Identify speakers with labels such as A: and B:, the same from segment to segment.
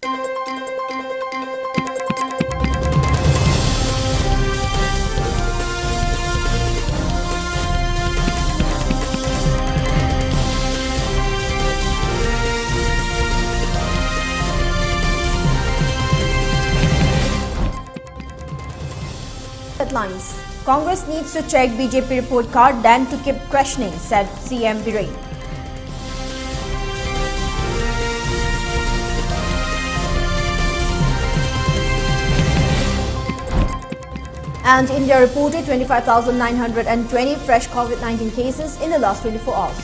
A: Headlines. Congress needs to check BJP report card than to keep questioning, said CM Biren. And India reported 25,920 fresh COVID-19 cases in the last 24 hours.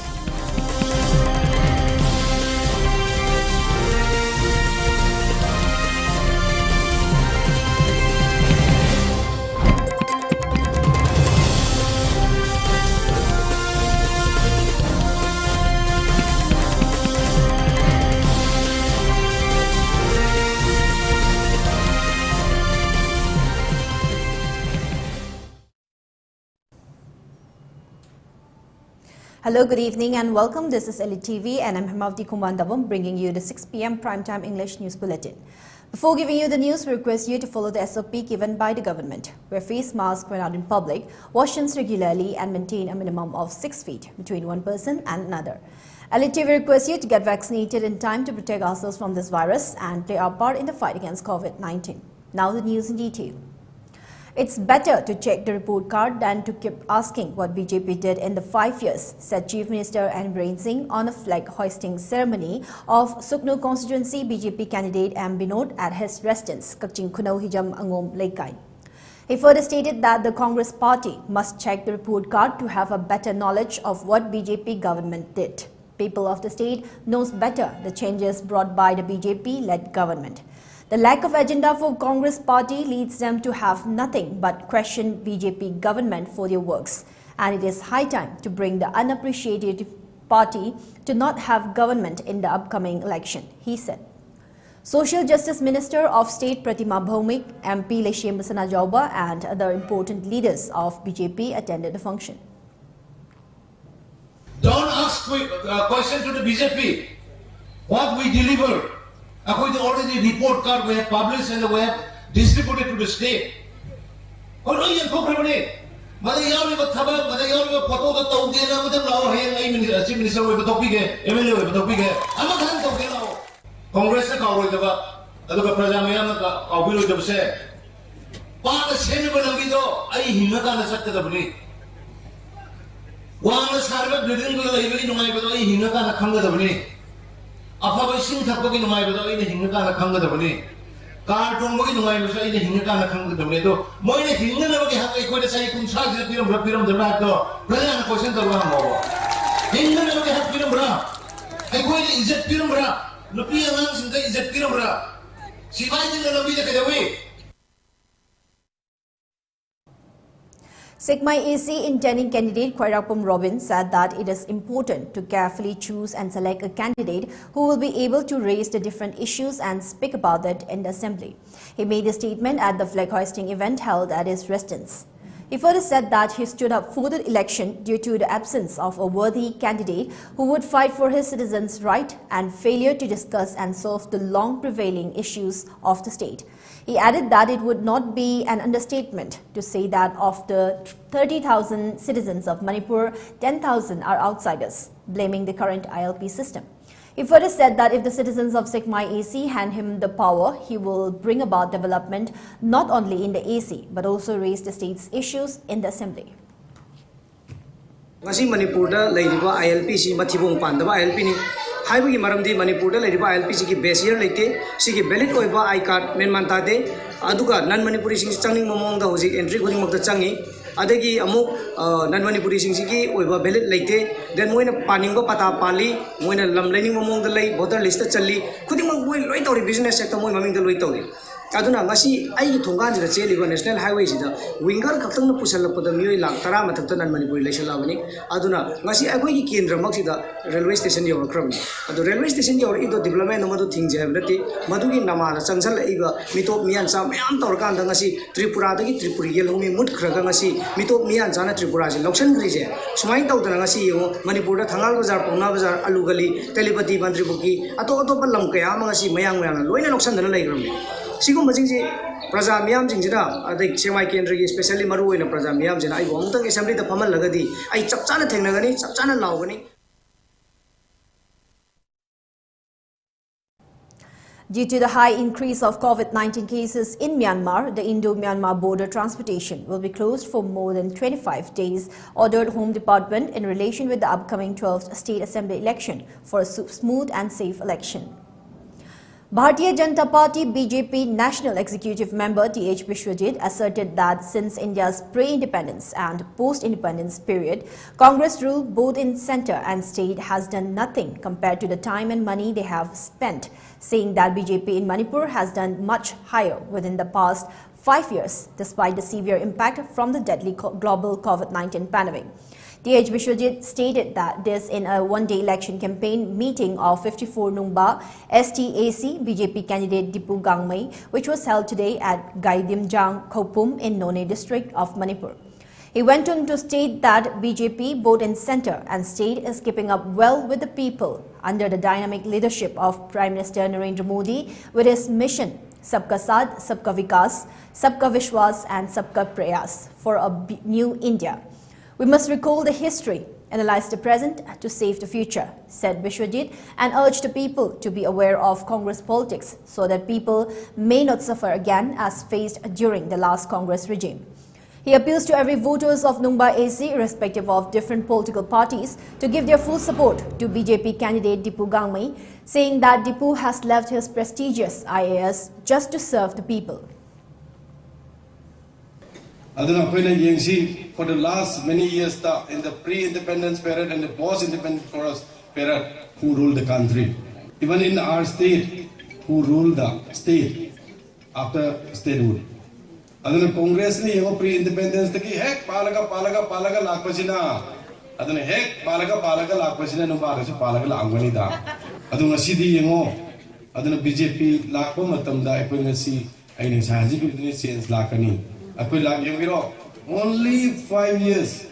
A: Hello, good evening and welcome. This is ELITETV and I'm Hemabati bringing you the 6 p.m. primetime English news bulletin. Before giving you the news, we request you to follow the SOP given by the government. Wear face masks when out in public, wash hands regularly and maintain a minimum of 6 feet between one person and another. ELITETV requests you to get vaccinated in time to protect ourselves from this virus and play our part in the fight against COVID-19. Now the news in detail. It's better to check the report card than to keep asking what BJP did in the 5 years, said Chief Minister N. Biren Singh on a flag hoisting ceremony of Suknu constituency BJP candidate M. Binod at his residence, Kakching Khunau Hijam Angom Laikai. He further stated that the Congress party must check the report card to have a better knowledge of what BJP government did. People of the state knows better the changes brought by the BJP-led government. The lack of agenda for Congress party leads them to have nothing but question BJP government for their works. And it is high time to bring the unappreciated party to not have government in the upcoming election, he said. Social Justice Minister of State Pratima Bhaumik, MP Leshem Basana Jauba and other important leaders of BJP attended the function.
B: Don't ask question to the BJP. What we deliver. According to already report card we have published and we have distributed to the state. Congress After sing Tapoki no Maido in the Hingaka Kanga the Bani. Car don't look in my in the Hingaka Kanga the Medo. Moine Hinga never have a quite a cycle charge the Pirum the back door. President question the one more. Hinga never have Pirum Bra. I quite is it Pirum Bra. Lupia lands in the is it Pirum Bra. She finds in the Lobby the away.
A: Sigma AC intending candidate Kwairapum Robin said that it is important to carefully choose and select a candidate who will be able to raise the different issues and speak about it in the assembly. He made a statement at the flag hoisting event held at his residence. He further said that he stood up for the election due to the absence of a worthy candidate who would fight for his citizens' right and failure to discuss and solve the long prevailing issues of the state. He added that it would not be an understatement to say that of the 30,000 citizens of Manipur, 10,000 are outsiders, blaming the current ILP system. He further said that if the citizens of Sigma AC hand him the power, he will bring about development not only in the AC but also raise the state's issues in the assembly.
C: Manipur ILP si mathibong pandaba ILP ni Highway Maramdi Manipur ILP ki base year leke si valid oiba I card men mantade aduga non Manipuri sing changing momong da hojik entry khuding mak da changi adagi amuk non Manipuri sing ki oiba valid leke then moina paningba pata pali moina lamlaining momong da lai voter list da challi khuding mak moi loi tori business sector moi maming da loi tori aduna ngasi ai thongan jira cheliba national highway sida winger khaktang na pusalakpada mioi lakh 10 mathakta nan manipur leisalabani aduna ngasi agoi ki kendra mak sida railway station yorakram adu railway station yor ido development amadu thingje habnati madugi namala changsal iba mitop mian cha mayam torkan da ngasi tripura dagi tripuri yelhomi mut khraga ngasi mitop mian cha na tripura je loksan grije sumai tawdana ngasi yo manipur da thangal bazar pona bazar alugali telepati bandri buki ato lam kaya ngasi mayang mayang loina loksan dana laigram sigum bajingji praja miyam jingjina adai semai kendra gi especially maru oina praja miyam jina ai bongtang assembly da phamal lagadi ai chapchana thengnagani chapchana laugani.
A: Due to the high increase of COVID-19 cases in Myanmar, the Indo-Myanmar border transportation will be closed for more than 25 days, ordered Home Department in relation with the upcoming 12th State Assembly election for a smooth and safe election. Bharatiya Janata Party BJP National Executive Member T.H. Vishwajit asserted that since India's pre-independence and post-independence period, Congress rule both in centre and state has done nothing compared to the time and money they have spent, saying that BJP in Manipur has done much higher within the past 5 years, despite the severe impact from the deadly global COVID-19 pandemic. T.H. Vishwajit stated that this in a one-day election campaign meeting of 54 Nungba STAC BJP candidate Dipu Gangmei, which was held today at Gaidimjang Khopum in None district of Manipur. He went on to state that BJP, both in centre and state, is keeping up well with the people under the dynamic leadership of Prime Minister Narendra Modi with his mission Sabka Saath, Sabka Vikas, Sabka Vishwas and Sabka Prayas for a new India. We must recall the history, analyze the present to save the future, said Vishwajit, and urged the people to be aware of Congress politics so that people may not suffer again as faced during the last Congress regime. He appeals to every voters of Nungba AC, irrespective of different political parties, to give their full support to BJP candidate Dipu Gangmei, saying that Dipu has left his prestigious IAS just to serve the people.
D: For the last many years, in the pre-independence period and the post-independence period, who ruled the country. Even in our state, who ruled the state after statehood. Adana Congress ni yung pre-independence taki hek palaga lakpasina. Adana hek palaga lakpasina nung para sa palaga laangwani da. Aduna sidi yung adana BJP lakpa matamda ipo nga si ay ning sahaji ko ni sense lakani. Ako lag yung giro only 5 years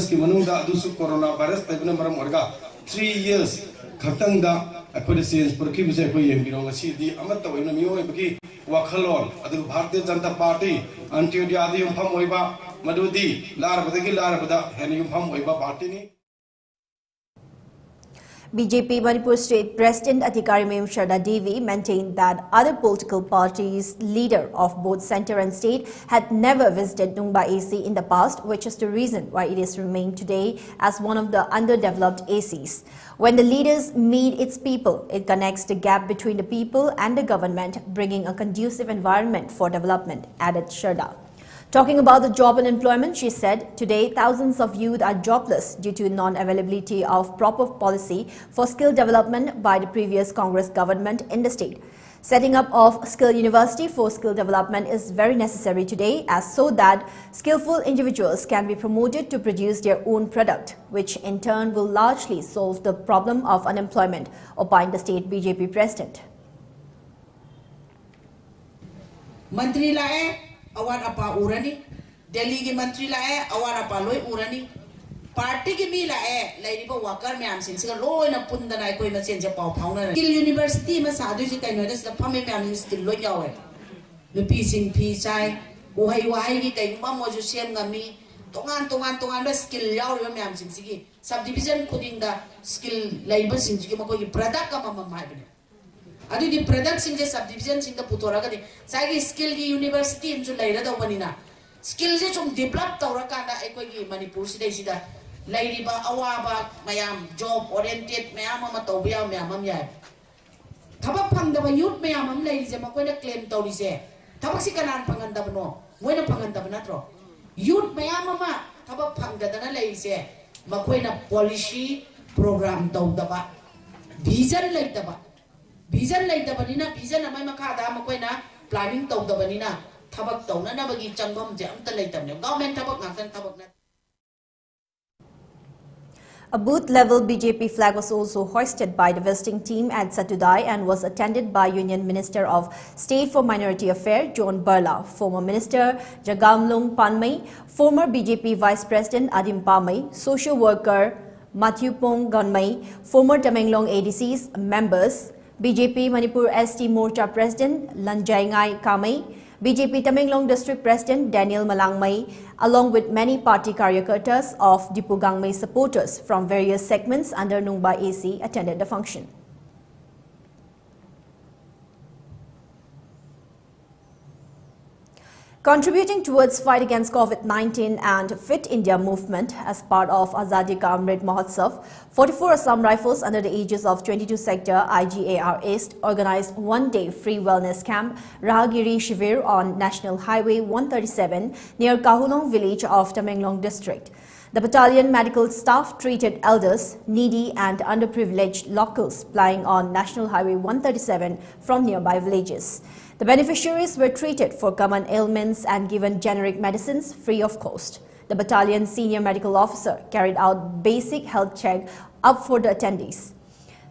D: ki manungda adusu coronavirus tabi na maram orga 3 years khatang da ako de sense por ki bise ko yung giro nga sidi amat tawai na miyo ibaki wakhalon adu Bharatiya Janata Party anti adi yung pham oiba madudi lar bada hen yung pham oiba party ni.
A: BJP Manipur State President Adhikari Mem Sharda Devi maintained that other political parties' leader of both centre and state had never visited Nungba AC in the past, which is the reason why it is remained today as one of the underdeveloped ACs. When the leaders meet its people, it connects the gap between the people and the government, bringing a conducive environment for development, added Sharda. Talking about the job and employment, she said, today thousands of youth are jobless due to non-availability of proper policy for skill development by the previous Congress government in the state. Setting up of skill university for skill development is very necessary today as so that skillful individuals can be promoted to produce their own product, which in turn will largely solve the problem of unemployment, opined the state BJP president.
E: Mantri lae awar apa urani, Delhi ke mantri lae awar apa loi urani, party ke mi lae lai ni worker me am sin sila loi na punda na koi macam je pau pau na. Skill university mas sadu si kai noda sila pame me am skill loi jawe. Lepi sing pi sai, wahai ki kai ma mo jo siam ngami, tongan ba skill jauh me am sin sigi. Subdivision putting da skill lai ba sin sigi ma koi product ka ma mai bine. Adu di product sing je subdivision sing da putora ka di. Sai ki skill ki university inju lai ra da bani na. Skill je chung develop taura ka da ekoi ki Manipur si dai sida. Lai ri ba awa ba mayam job oriented mayam ma tau biya mayam ya. Thabak phang da ba youth mayam lai je ma koi na claim tau ri se. Thabak si kanan phangan da bano. Moi na phangan da bana tro. Youth mayam ma thabak phang da na lai se. Ma koi na policy program tau da ba. Vision lai da ba. Vision lai da ba ni na vision na mai ma kha da ma koi na planning tawdabanina thabak tawnanabagi changbam je amta leitamne government thabak ngaktan thabak na.
A: A booth-level BJP flag was also hoisted by the visiting team at Satudai and was attended by Union Minister of State for Minority Affairs John Barla, former Minister Jagamlung Panmai, former BJP Vice President Adim Pamai, social worker Matthew Pong Ganmai, former Tamenglong ADC's members, BJP Manipur ST Morcha President Lanjaingai Kamai, BJP Tamenglong District President Daniel Malangmai, along with many party karyakartas of Dipugangmai supporters from various segments under Nungba AC attended the function. Contributing towards fight against COVID-19 and Fit India movement as part of Azadi Ka Amrit Mahotsav, 44 Assam Rifles under the aegis of 22 Sector IGAR East organized one-day free wellness camp Rahagiri Shivir on National Highway 137 near Kahulong village of Tamenglong district. The battalion medical staff treated elders, needy and underprivileged locals plying on National Highway 137 from nearby villages. The beneficiaries were treated for common ailments and given generic medicines free of cost. The battalion's senior medical officer carried out basic health check up for the attendees.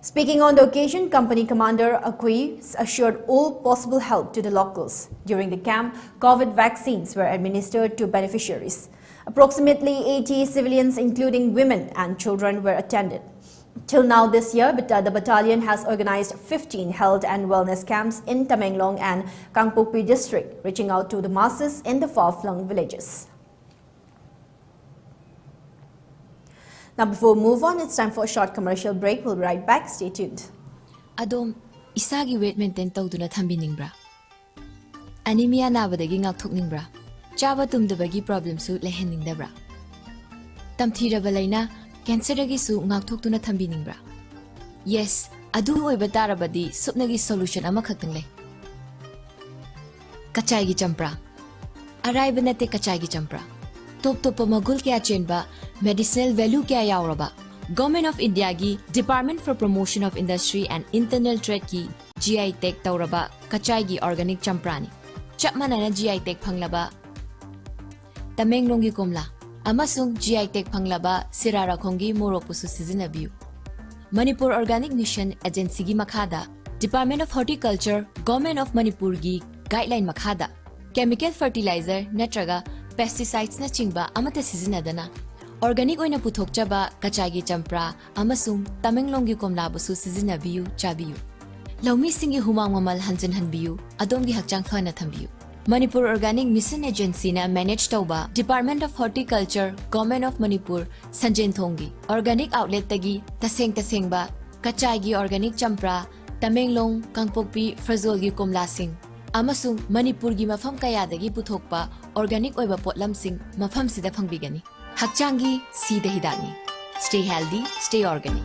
A: Speaking on the occasion, Company Commander Akui assured all possible help to the locals. During the camp, COVID vaccines were administered to beneficiaries. Approximately 80 civilians, including women and children, were attended. Till now this year, the battalion has organized 15 health and wellness camps in Tamenglong and Kangpokpi district, reaching out to the masses in the far-flung villages. Now, before we move on, it's time for a short commercial break. We'll be right back. Stay tuned.
F: Adom, isagi weight maintain tawduna thambiningbra. Anemia nabadagi ngakthokningbra. Chaba tumdabagi problem su leheningdabra. Tamthiraba laina cancer agi su ngakthokduna thambiningbra. Yes, adu oiba tarabadi supnagi solution ama khaktang lei. Kachai gi champra. Araiba nate kachai gi champra. Top magul kya chenba medicinal value kya yauraba. Government of India gi Department for Promotion of Industry and Internal Trade ki GI Tech tauraba kachai gi organic champrani. Chapmana na GI Tech phanglaba Tamenglong gi komla amasung GI Tech phanglaba sirara khongi moropusu sizinabiu. Manipur Organic Mission Agency gi makhada Department of Horticulture Government of Manipur gi guideline makhada chemical fertilizer natraga pesticides na chingba amata sizinadana organic oina puthokchaba kachagi champra amasung Tamenglong gi komlabusu sizinabiu chabiu. Laumi singi humang mamal hanjin hanbiu adongi hakchang phana thambiu. Manipur Organic Mission Agency na manage tauba Department of Horticulture Government of Manipur Sanjen Thongi Organic Outlet tagi taseng ba kachai gi organic champra Tamenglong Kangpokpi Frazol gi komla sing amasung Manipur gi mafam kaya dagi puthokpa organic oiba potlam sing mafam sida phangbigani hakchangi sida hidani. Stay healthy, stay organic.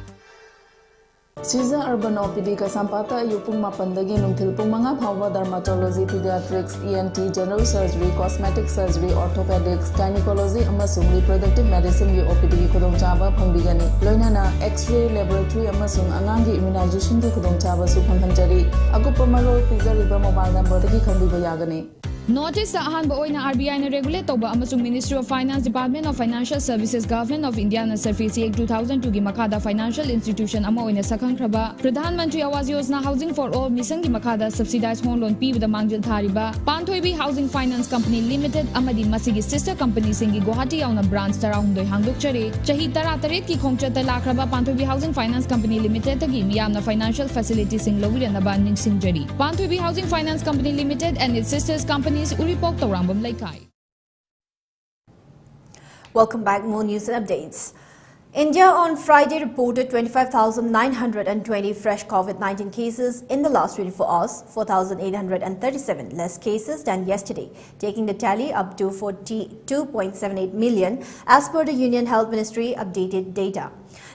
G: Caesar Urban OPD Kasampata Yupung Mapandagi Nungthil Pumanga Bhava Dermatology Pediatrics ENT General Surgery Cosmetic Surgery Orthopedics Gynecology Amasung Reproductive Medicine gi OPD gi khudong chaba phangbigani loinana X-ray Laboratory Amasung Angangi Immunization gi khudong chaba su phanghanjari agupa marol pizariba mobile number dagi khambiba yagani.
H: Notice the ahanba oina RBI na regulate tawba amasung Ministry of Finance Department of Financial Services Government of India na Surface Act 2002 gi makada financial institution ama oina sakhangkraba Pradhan Mantri Awas Yojana Housing for All mission gi makada subsidized home loan pibada mangjil thariba Panthoibi Housing Finance Company Limited amadi masigi sister company singi Guwahati yauna branch tarahumdoi hangdokchare chahi 13 ki khongchata lakraba Panthoibi Housing Finance Company Limited gi miyamna financial facilities sing lowiranaba ningsingjari Panthoibi Housing Finance Company Limited and its sisters company
A: Welcome back. More news and updates. India on Friday reported 25,920 fresh COVID-19 cases in the last 24 hours, 4,837 less cases than yesterday, taking the tally up to 42.78 million as per the Union Health Ministry updated data.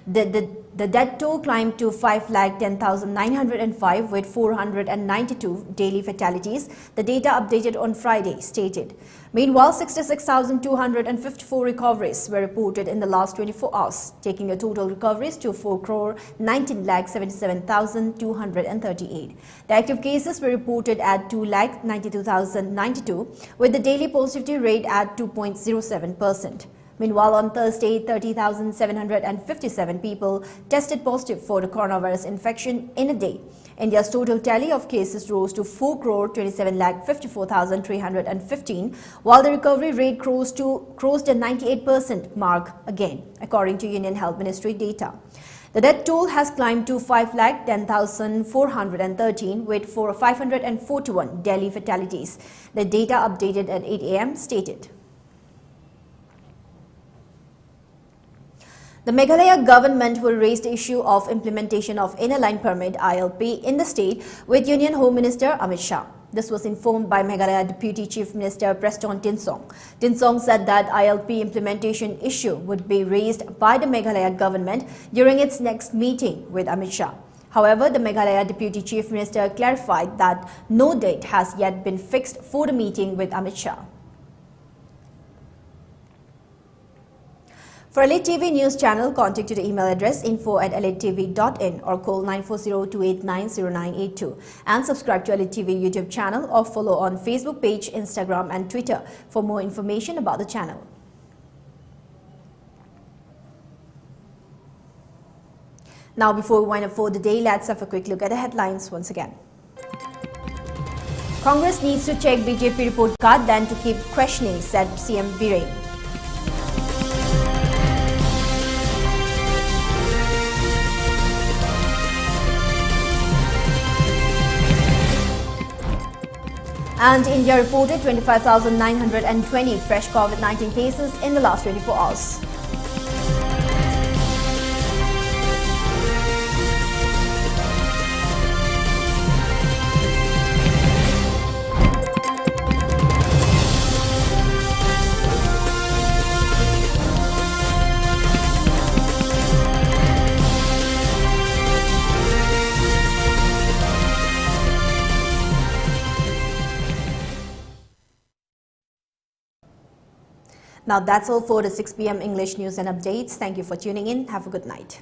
A: The death toll climbed to 5,10,905 with 492 daily fatalities, the data updated on Friday stated. Meanwhile, 66,254 recoveries were reported in the last 24 hours, taking the total recoveries to 4,19,77,238. The active cases were reported at 2,92,092, with the daily positivity rate at 2.07%. Meanwhile, on Thursday, 30,757 people tested positive for the coronavirus infection in a day. India's total tally of cases rose to 4,27,54,315, while the recovery rate crossed the 98% mark again, according to Union Health Ministry data. The death toll has climbed to 5,10,413 with 541 Delhi fatalities. The data updated at 8 a.m. stated. The Meghalaya government will raise the issue of implementation of Inner Line Permit (ILP) in the state with Union Home Minister Amit Shah. This was informed by Meghalaya Deputy Chief Minister Preston Tinsong. Tinsong said that ILP implementation issue would be raised by the Meghalaya government during its next meeting with Amit Shah. However, the Meghalaya Deputy Chief Minister clarified that no date has yet been fixed for the meeting with Amit Shah. For ELITETV News Channel, contact to the email address info@elitetv.in or call 940-289-0982 and subscribe to ELITETV YouTube channel or follow on Facebook page, Instagram and Twitter for more information about the channel. Now, before we wind up for the day, let's have a quick look at the headlines once again. Congress needs to check BJP report card than to keep questioning, said CM Biren. And India reported 25,920 fresh COVID-19 cases in the last 24 hours. Now that's all for the 6 p.m. English news and updates. Thank you for tuning in. Have a good night.